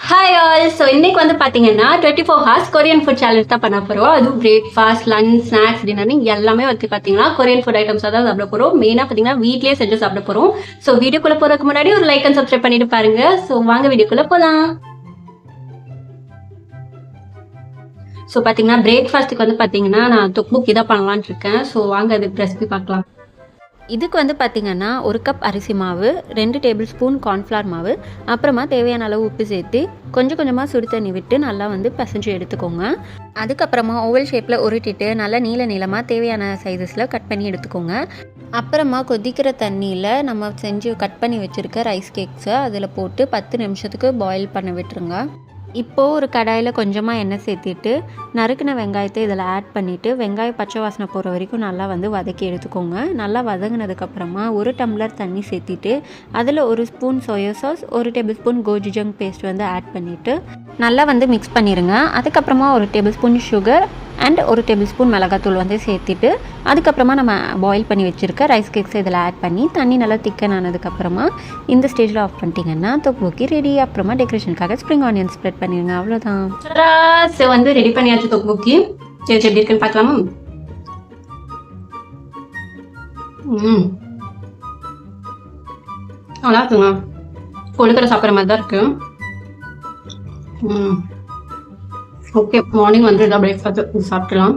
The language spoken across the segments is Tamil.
Hi all. ஸோ இன்னைக்கு வந்து பார்த்தீங்கன்னா 24 ஹார்ஸ் கொரியன் ஃபுட் சேலஞ்ச் தான் பண்ண போகிறோம். அதுவும் பிரேக்ஃபாஸ்ட், லஞ்ச், ஸ்நாக்ஸ், டின்னர்னு எல்லாமே வந்து பார்த்தீங்கன்னா கொரியன் ஃபுட் ஐட்டம்ஸாக தான் சாப்பிட போகிறோம். மெயினாக பார்த்தீங்கன்னா வீட்லேயே செஞ்சு சாப்பிட போகிறோம். ஸோ வீடியோக்குள்ளே போகிறதுக்கு முன்னாடி ஒரு லைக் அண்ட் சப்ஸ்கிரைப் பண்ணிட்டு பாருங்க. ஸோ வாங்க வீடியோக்குள்ளே போகலாம். ஸோ பார்த்தீங்கன்னா பிரேக்ஃபாஸ்ட்டுக்கு வந்து பார்த்தீங்கன்னா நான் தொக்புக்கி தான் பண்ணலான்னு இருக்கேன். ஸோ வாங்க அதுக்கு ரெசிபி பார்க்கலாம். இதுக்கு வந்து பார்த்திங்கன்னா 1 கப் அரிசி மாவு, 2 டேபிள் ஸ்பூன் கார்ன்ஃப்ளவர் மாவு, அப்புறமா தேவையான அளவு உப்பு சேர்த்து கொஞ்சம் கொஞ்சமாக சுடு தண்ணி விட்டு நல்லா வந்து பிசைஞ்சு எடுத்துக்கோங்க. அதுக்கப்புறமா ஓவல் ஷேப்பில் உருட்டிட்டு நல்லா நீளமாக தேவையான சைஸஸில் கட் பண்ணி எடுத்துக்கோங்க. அப்புறமா கொதிக்கிற தண்ணியில் நம்ம செஞ்சு கட் பண்ணி வச்சுருக்க ரைஸ் கேக்ஸை அதில் போட்டு 10 நிமிஷத்துக்கு பாயில் பண்ண விட்டுருங்க. இப்போது ஒரு கடாயில் கொஞ்சமாக எண்ணெய் சேர்த்திட்டு நறுக்கின வெங்காயத்தை இதில் ஆட் பண்ணிவிட்டு வெங்காயம் பச்சை வாசனை போகிற வரைக்கும் நல்லா வந்து வதக்கி எடுத்துக்கோங்க. நல்லா வதங்கினதுக்கப்புறமா 1 டம்ளர் தண்ணி சேர்த்திட்டு அதில் 1 spoon soy sauce, 1 tablespoon gochujang paste வந்து ஆட் பண்ணிவிட்டு நல்லா வந்து மிக்ஸ் பண்ணிடுங்க. அதுக்கப்புறமா 1 tablespoon sugar and 1 tablespoon மிளகாத்தூள் வந்து சேர்த்துட்டு அதுக்கப்புறமா நம்ம பாயில் பண்ணி வச்சுருக்க ரைஸ் கேக்ஸை இதில் ஆட் பண்ணி தண்ணி நல்லா திக்கன் ஆனதுக்கப்புறமா இந்த ஸ்டேஜில் ஆஃப் பண்ணிட்டீங்கன்னா தொக்புக்கி ரெடி. அப்புறமா டெக்கரேஷனுக்காக ஸ்ப்ரிங் ஆனியன் ஸ்ப்ரெட் பண்ணிடுங்க. அவ்வளோதான். ஸோ வந்து ரெடி பண்ணியாச்சு தொக்புக்கி. சரி எப்படி இருக்குன்னு பார்க்கலாமா? நல்லா இருக்குங்க. கொழுக்கிற சாப்பிட்ற மாதிரி தான் இருக்கு. ஓகே, மார்னிங் வந்து இதான் பிரேக்ஃபாஸ்ட் சாப்பிடலாம்.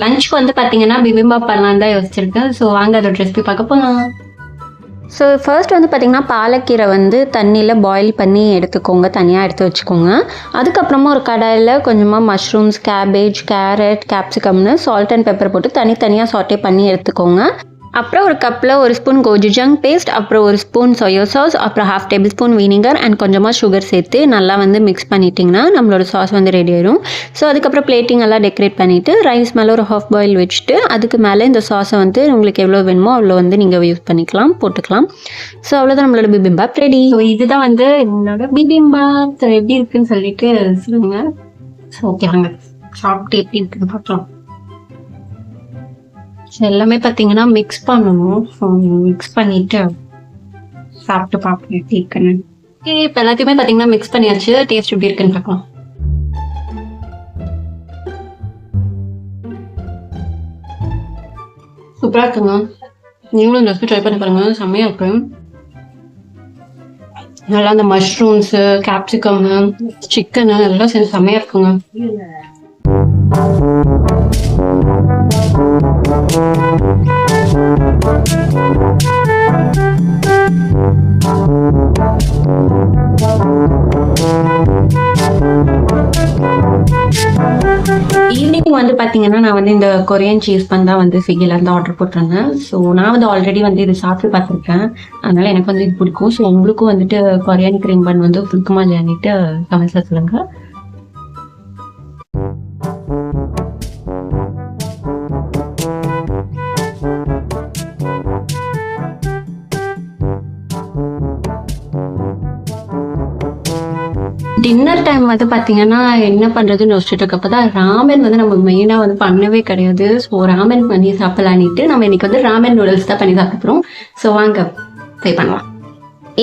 லஞ்சுக்கு வந்து பார்த்தீங்கன்னா பிபிம்பாப் பண்ணலாம் தான் யோசிச்சிருக்கேன். ஸோ வாங்க அதோட ரெசிபி பார்க்க போகலாம். ஸோ ஃபர்ஸ்ட் வந்து பார்த்திங்கன்னா பாலக்கீரை வந்து தண்ணியில் பாயில் பண்ணி எடுத்துக்கோங்க, தனியாக எடுத்து வச்சுக்கோங்க. அதுக்கப்புறமா ஒரு கடாயில் கொஞ்சமாக மஷ்ரூம்ஸ், கேபேஜ், கேரட், கேப்சிகம்னு சால்ட் அண்ட் பெப்பர் போட்டு தனித்தனியாக சாட்டே பண்ணி எடுத்துக்கோங்க. அப்புறம் ஒரு கப்பில் 1 ஸ்பூன் கோஜுஜங் பேஸ்ட், அப்புறம் 1 ஸ்பூன் சோயா சாஸ், அப்புறம் 1/2 டேபிள் ஸ்பூன் வினிகர் அண்ட் கொஞ்சமாக சுகர் சேர்த்து நல்லா வந்து மிக்ஸ் பண்ணிட்டிங்கன்னா நம்மளோட சாஸ் வந்து ரெடி ஆயிடும். ஸோ அதுக்கப்புறம் பிளேட்டிங் எல்லாம் டெக்கரேட் பண்ணிவிட்டு ரைஸ் மேலே ஒரு ஹாஃப் பாயில் வச்சுட்டு அதுக்கு மேலே இந்த சாஸை வந்து உங்களுக்கு எவ்வளோ வேணுமோ அவ்வளோ வந்து நீங்கள் யூஸ் பண்ணிக்கலாம், போட்டுக்கலாம். ஸோ அவ்வளோதான் நம்மளோட பிபிம்பாப் ரெடி. ஸோ இதுதான் வந்து என்னோட பிபிம்பாப். ஸோ எப்படி இருக்குன்னு சொல்லிட்டு சொல்லுங்க. ஸோ ஓகே, வாங்க சாப்பிட்டு எப்படி இருக்குன்னு பார்க்கலாம். எல்லாமே பார்த்தீங்கன்னா மிக்ஸ் பண்ணணும். மிக்ஸ் பண்ணிட்டு சாப்பிட்டு பார்ப்போம் எப்படி இருக்குன்னு. இப்போ எல்லாத்தையுமே பார்த்தீங்கன்னா மிக்ஸ் பண்ணியாச்சு. டேஸ்ட் எப்படி இருக்குன்னு பார்க்கலாம். சூப்பராக இருக்குங்க. நீங்களும் இந்த ரெசிபி ட்ரை பண்ணி பாருங்க, செம்மையாக இருக்கு. நல்லா அந்த மஷ்ரூம்ஸு, கேப்சிகம், சிக்கனு எல்லாம் சேர்ந்து செம்மையாக இருக்குங்க. ஈவினிங் வந்து பார்த்தீங்கன்னா நான் வந்து இந்த கொரியன் சீஸ் பன் தான் வந்து ஸ்விக்கிலேருந்து ஆர்டர் போட்டிருந்தேன். ஸோ நான் வந்து ஆல்ரெடி வந்து இது சாப்பிட்டு பார்த்துருக்கேன், அதனால எனக்கு வந்து இது பிடிக்கும். ஸோ உங்களுக்கும் வந்துட்டு கொரியன் கிரீம் பன் வந்து பிடிக்குமா இல்லையான்னுட்டு கமெண்ட்ஸில் சொல்லுங்கள். டின்னர் டைம் வந்து பார்த்தீங்கன்னா என்ன பண்ணுறதுன்னு யோசிச்சுட்டு இருக்கப்போ தான் ராமென் வந்து நம்ம மெயினாக வந்து பண்ணவே கிடையாது. ஸோ ராமென் பண்ணி சாப்பிடலான்ட்டு நம்ம இன்னைக்கு வந்து ராமென் நூடுல்ஸ் தான் பண்ணி சாப்பிட போகிறோம். ஸோ வாங்க ட்ரை பண்ணலாம்.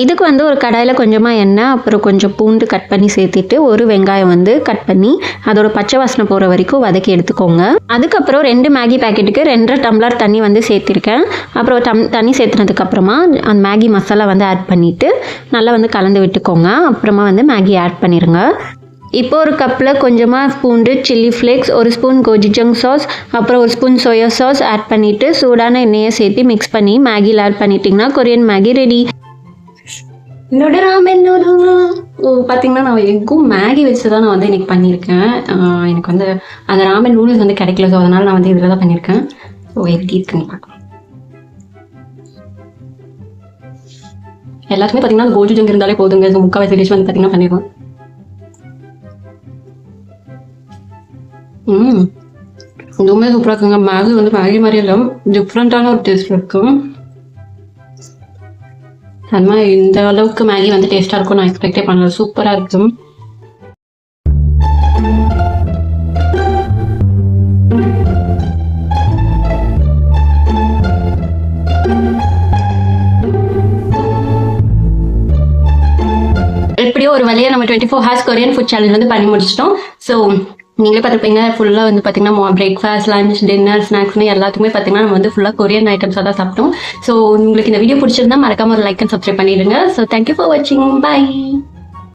இதுக்கு வந்து ஒரு கடாயில் கொஞ்சமாக எண்ணெய், அப்புறம் கொஞ்சம் பூண்டு கட் பண்ணி சேர்த்துட்டு 1 வெங்காயம் வந்து கட் பண்ணி அதோட பச்சை வாசனை போகிற வரைக்கும் வதக்கி எடுத்துக்கோங்க. அதுக்கப்புறம் 2 மேகி பேக்கெட்டுக்கு 2 டம்ளர் தண்ணி வந்து சேர்த்திருக்கேன். அப்புறம் தண்ணி சேர்த்துனதுக்கப்புறமா அந்த மேகி மசாலா வந்து ஆட் பண்ணிவிட்டு நல்லா வந்து கலந்து விட்டுக்கோங்க. அப்புறமா வந்து மேகி ஆட் பண்ணிடுங்க. இப்போ ஒரு கப்பில் கொஞ்சமாக பூண்டு, சில்லி ஃப்ளேக்ஸ், 1 ஸ்பூன் கோஜுஜங் சாஸ், அப்புறம் 1 ஸ்பூன் சோயா சாஸ் ஆட் பண்ணிவிட்டு சூடான எண்ணெயை சேர்த்து மிக்ஸ் பண்ணி மேகியில் ஆட் பண்ணிட்டிங்கன்னா கொரியன் மேகி ரெடி. என்னோட ராமென் நூடுல்ஸ் பார்த்தீங்கன்னா நான் எக்கும் மேகி வச்சு தான் நான் வந்து இன்னைக்கு பண்ணியிருக்கேன். எனக்கு வந்து அந்த ராமென் நூடுல்ஸ் வந்து கிடைக்கல. ஸோ அதனால் நான் வந்து இதில் தான் பண்ணியிருக்கேன். ஸோ எப்படி இருக்குன்னு பார்க்கலாம். எல்லாத்துக்குமே பார்த்தீங்கன்னா அந்த கோஜுஜங் இருந்தாலே போதுங்க. ஸோ முக்கால்வாசி டிஷ் வந்து பார்த்தீங்கன்னா பண்ணிடுவோம். இதுவுமே சூப்பராக இருக்குங்க. மேகி வந்து மேகி மாதிரி இல்லை, டிஃப்ரெண்ட்டான ஒரு டேஸ்ட் இருக்கும். அது மாதிரி இந்த அளவுக்கு மேகி வந்து டேஸ்ட்டாக இருக்கும் நான் எக்ஸ்பெக்டே பண்ணல. சூப்பராக இருக்கும். எப்படியோ ஒரு வழியாக நம்ம 24 ஹார்ஸ் கொரியன் ஃபுட் சேலஞ்ச் வந்து பண்ணி முடிச்சிட்டோம். ஸோ நீங்களே பார்த்துருப்பீங்க, ஃபுல்லாக வந்து பார்த்தீங்கன்னா பிரேக்ஃபாஸ்ட், லஞ்ச், டின்னர், ஸ்நாக்ஸ்னு எல்லாத்துக்குமே பார்த்தீங்கன்னா நம்ம வந்து ஃபுல்லாக கொரியன் ஐட்டம்ஸாக தான் சாப்பிட்டோம். ஸோ உங்களுக்கு இந்த வீடியோ பிடிச்சிருந்தா மறக்காம ஒரு லைக் அண்ட் சப்ஸ்கிரைப் பண்ணிடுங்க. ஸோ தேங்க்யூ ஃபார் வாட்சிங். பை.